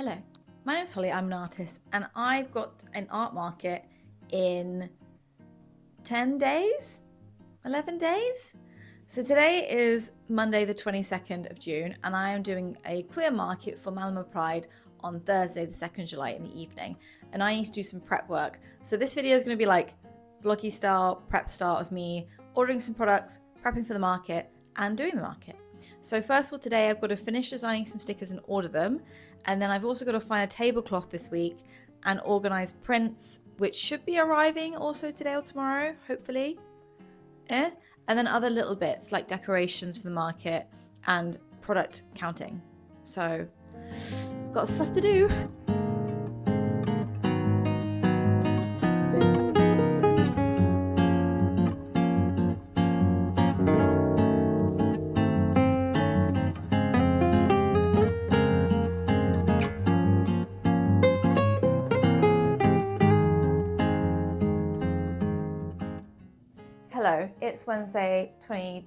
Hello, my name's Holly, I'm an artist, and I've got an art market in 10 days, 11 days. So today is Monday the 22nd of June, and I am doing a queer market for Malmo Pride on Thursday the 2nd of July in the evening, and I need to do some prep work. So this video is going to be like vloggy style, prep style of me ordering some products, prepping for the market, and doing the market. So first of all, today I've got to finish designing some stickers and order them. And then I've also got to find a tablecloth this week and organize prints, which should be arriving also today or tomorrow, hopefully. And then other little bits like decorations for the market and product counting. So got stuff to do. Hello, it's Wednesday 24th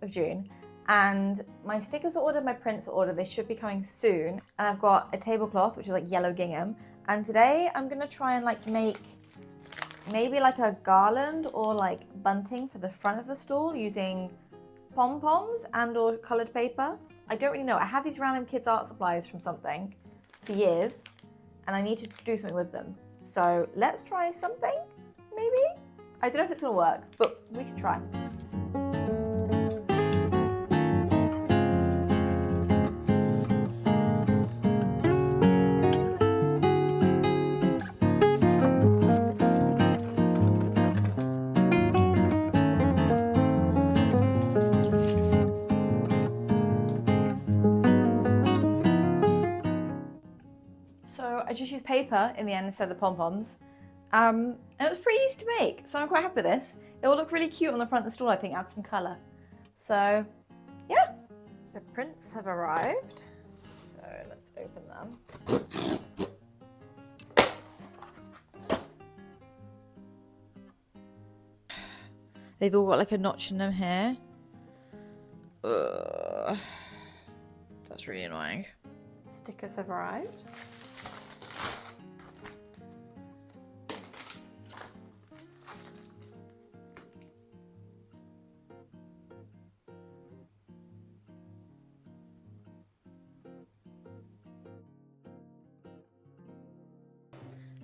of June, and my stickers are ordered, my prints are ordered, they should be coming soon, and I've got a tablecloth which is like yellow gingham, and today I'm gonna try and like make maybe like a garland or like bunting for the front of the stall using pom-poms and or coloured paper. I don't really know, I had these random kids art supplies from something for years and I need to do something with them. So let's try something, maybe? I don't know if it's gonna work, but we can try. So I just used paper in the end instead of the pom-poms. And it was pretty easy to make, so I'm quite happy with this. It will look really cute on the front of the stall, I think, add some colour. So, yeah. The prints have arrived. So let's open them. They've all got like a notch in them here. Ugh. That's really annoying. Stickers have arrived.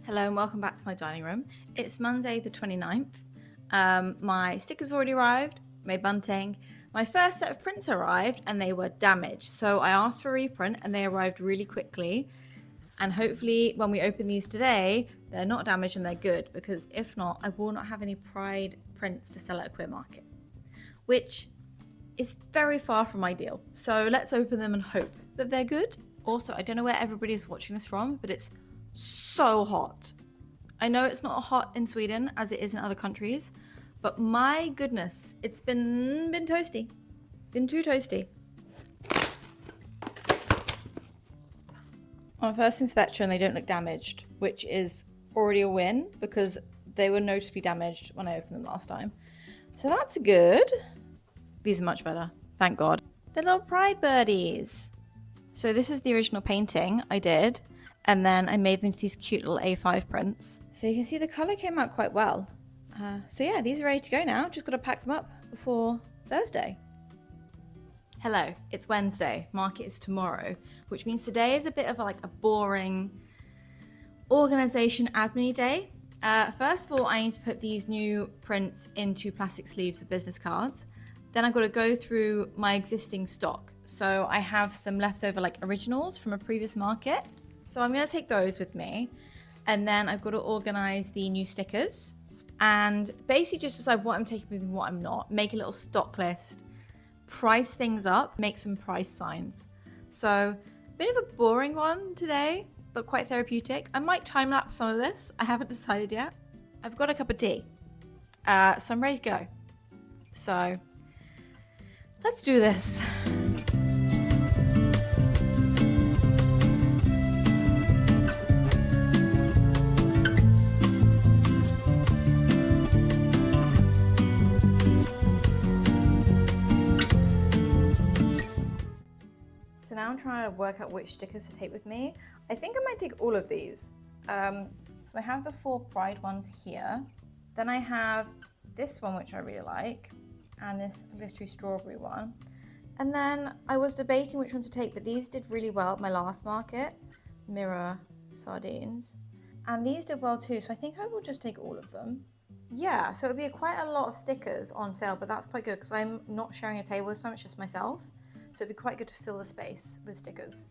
Hello and welcome back to my dining room. It's Monday the 29th. My stickers have already arrived, made bunting. My first set of prints arrived and they were damaged. So I asked for a reprint and they arrived really quickly. And hopefully when we open these today, they're not damaged and they're good, because if not, I will not have any Pride prints to sell at a queer market, which is very far from ideal. So let's open them and hope that they're good. Also, I don't know where everybody is watching this from, but it's so hot. I know it's not hot in Sweden as it is in other countries, but my goodness, it's been toasty. Been too toasty. On first inspection, they don't look damaged, which is already a win because they were noticeably damaged when I opened them last time. So that's good. These are much better, thank God. The little Pride birdies. So this is the original painting I did. And then I made them into these cute little A5 prints. So you can see the colour came out quite well. So yeah, these are ready to go now. Just got to pack them up before Thursday. Hello, it's Wednesday. Market is tomorrow, which means today is a bit of a boring organisation admin day. First of all, I need to put these new prints into plastic sleeves for business cards. Then I've got to go through my existing stock. So I have some leftover originals from a previous market. So I'm going to take those with me, and then I've got to organize the new stickers and basically just decide what I'm taking with me and what I'm not, make a little stock list, price things up, make some price signs. So a bit of a boring one today, but quite therapeutic. I might time lapse some of this. I haven't decided yet. I've got a cup of tea, so I'm ready to go. So let's do this. So now I'm trying to work out which stickers to take with me. I think I might take all of these. So I have the 4 Pride ones here. Then I have this one, which I really like, and this glittery strawberry one. And then I was debating which one to take, but these did really well at my last market, mirror sardines. And these did well too, so I think I will just take all of them. Yeah, so it would be quite a lot of stickers on sale, but that's quite good because I'm not sharing a table this time, it's just myself. So it'd be quite good to fill the space with stickers.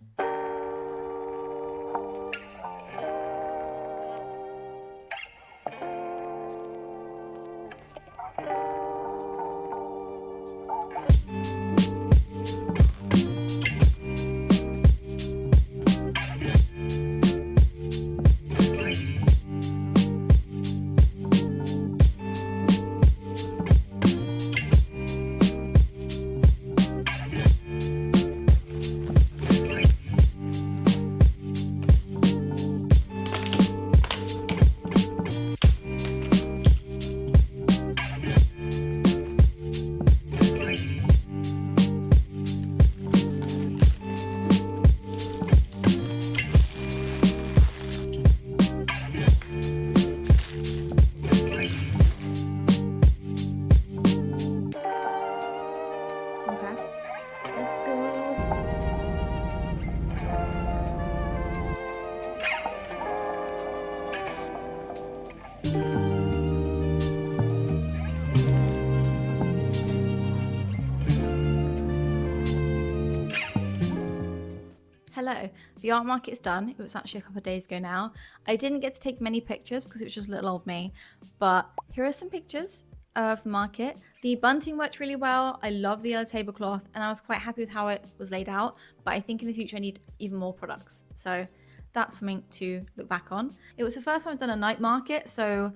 Hello, the art market's done. It was actually a couple of days ago now. I didn't get to take many pictures because it was just little old me, but here are some pictures of the market. The bunting worked really well. I love the yellow tablecloth and I was quite happy with how it was laid out, but I think in the future I need even more products. So that's something to look back on. It was the first time I've done a night market, so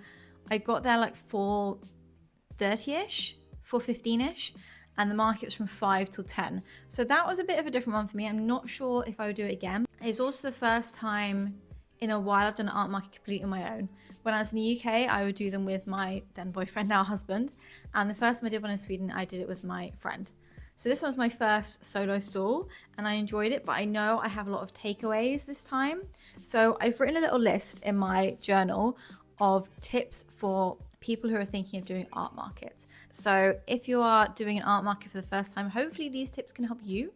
I got there like 4:30ish, 4:15ish. And the market was from 5 till 10. So that was a bit of a different one for me. I'm not sure if I would do it again. It's also the first time in a while I've done an art market completely on my own. When I was in the UK, I would do them with my then boyfriend, now husband. And the first time I did one in Sweden, I did it with my friend. So this was my first solo stall and I enjoyed it, but I know I have a lot of takeaways this time. So I've written a little list in my journal of tips for people who are thinking of doing art markets. So if you are doing an art market for the first time, hopefully these tips can help you,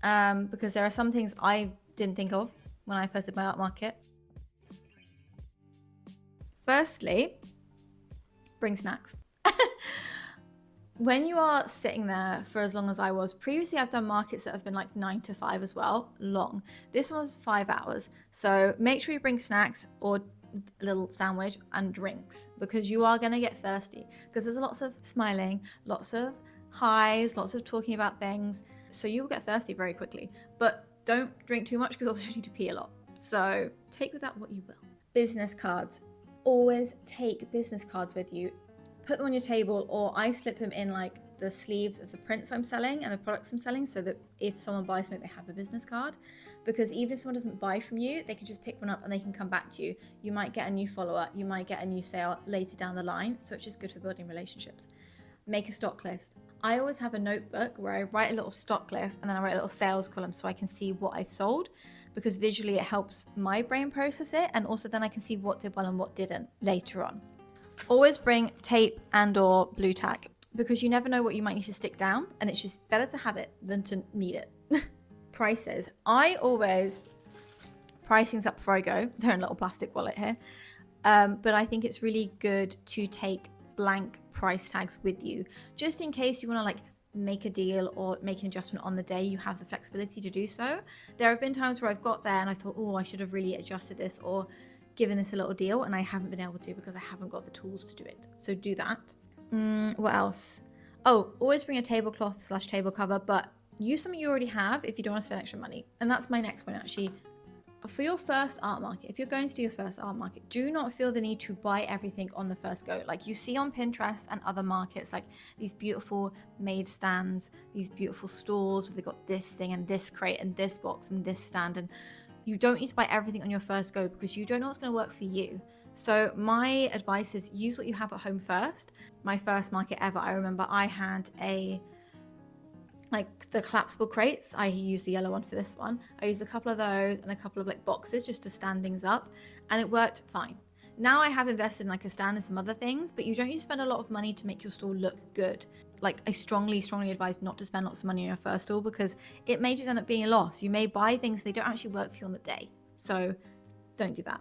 because there are some things I didn't think of when I first did my art market. Firstly, bring snacks. When you are sitting there for as long as I was, previously I've done markets that have been like 9 to 5 as well, long. This one was 5 hours. So make sure you bring snacks or a little sandwich and drinks, because you are going to get thirsty, because there's lots of smiling, lots of highs, lots of talking about things, so you will get thirsty very quickly. But don't drink too much because also you need to pee a lot, so take with that what you will. Business cards. Always take business cards with you. Put them on your table, or I slip them in like the sleeves of the prints I'm selling and the products I'm selling, so that if someone buys something, they have a business card. Because even if someone doesn't buy from you, they can just pick one up and they can come back to you. You might get a new follower, you might get a new sale later down the line, so it's just good for building relationships. Make a stock list. I always have a notebook where I write a little stock list and then I write a little sales column so I can see what I've sold, because visually it helps my brain process it, and also then I can see what did well and what didn't later on. Always bring tape and or blue tack, because you never know what you might need to stick down, and it's just better to have it than to need it. Prices. I always price things up before I go. They're in a little plastic wallet here. But I think it's really good to take blank price tags with you, just in case you want to like make a deal or make an adjustment on the day. You have the flexibility to do so. There have been times where I've got there and I thought, oh, I should have really adjusted this or given this a little deal, and I haven't been able to because I haven't got the tools to do it. So do that. What else? Oh, always bring a tablecloth / table cover, but use something you already have if you don't want to spend extra money. And that's my next point actually. For your first art market, if you're going to do your first art market, do not feel the need to buy everything on the first go. Like you see on Pinterest and other markets, like these beautiful made stands, these beautiful stalls where they've got this thing and this crate and this box and this stand, and you don't need to buy everything on your first go because you don't know what's going to work for you. So my advice is use what you have at home first. My first market ever, I remember I had a like the collapsible crates. I use the yellow one for this one. I used a couple of those and a couple of like boxes just to stand things up, and it worked fine. Now I have invested in like a stand and some other things, but you don't need to spend a lot of money to make your stall look good. Like I strongly advise not to spend lots of money on your first stall because it may just end up being a loss. You may buy things, they don't actually work for you on the day. So don't do that.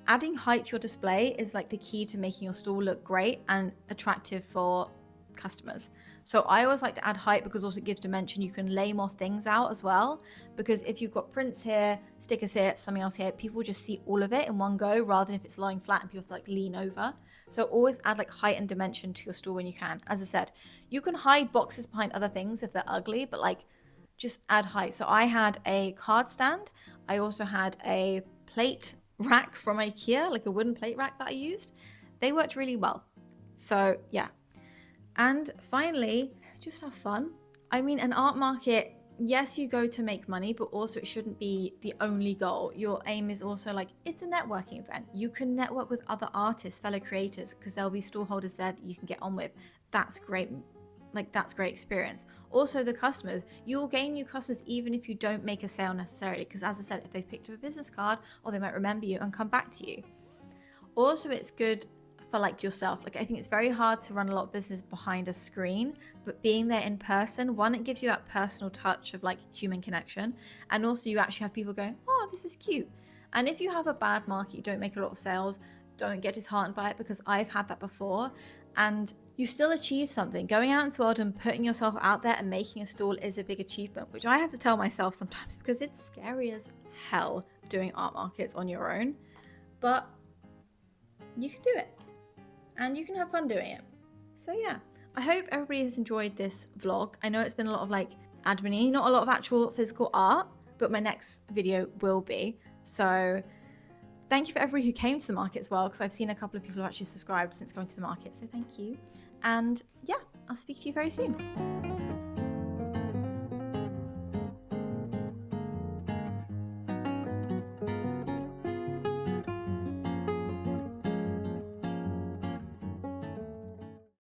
Adding height to your display is like the key to making your stall look great and attractive for customers. So I always like to add height because also it gives dimension. You can lay more things out as well, because if you've got prints here, stickers here, something else here, people just see all of it in one go rather than if it's lying flat and people have to like lean over. So always add like height and dimension to your stall when you can. As I said, you can hide boxes behind other things if they're ugly, but like just add height. So I had a card stand. I also had a plate rack from IKEA, like a wooden plate rack that I used. They worked really well. So yeah. And finally, just have fun. I mean, an art market, yes, you go to make money, but also it shouldn't be the only goal. Your aim is also like, it's a networking event. You can network with other artists, fellow creators, because there'll be stall holders there that you can get on with. That's great. Like that's great experience. Also the customers, you'll gain new customers even if you don't make a sale necessarily, because as I said, if they've picked up a business card, or they might remember you and come back to you. Also, it's good for like yourself. Like I think it's very hard to run a lot of business behind a screen, but being there in person, one, it gives you that personal touch of like human connection, and also you actually have people going, oh, this is cute. And if you have a bad market, you don't make a lot of sales, don't get disheartened by it, because I've had that before, and you still achieve something. Going out into the world and putting yourself out there and making a stall is a big achievement, which I have to tell myself sometimes because it's scary as hell doing art markets on your own, but you can do it and you can have fun doing it. So yeah, I hope everybody has enjoyed this vlog. I know it's been a lot of like admin-y, not a lot of actual physical art, but my next video will be. So thank you for everybody who came to the market as well, because I've seen a couple of people who actually subscribed since going to the market. So thank you. And yeah, I'll speak to you very soon.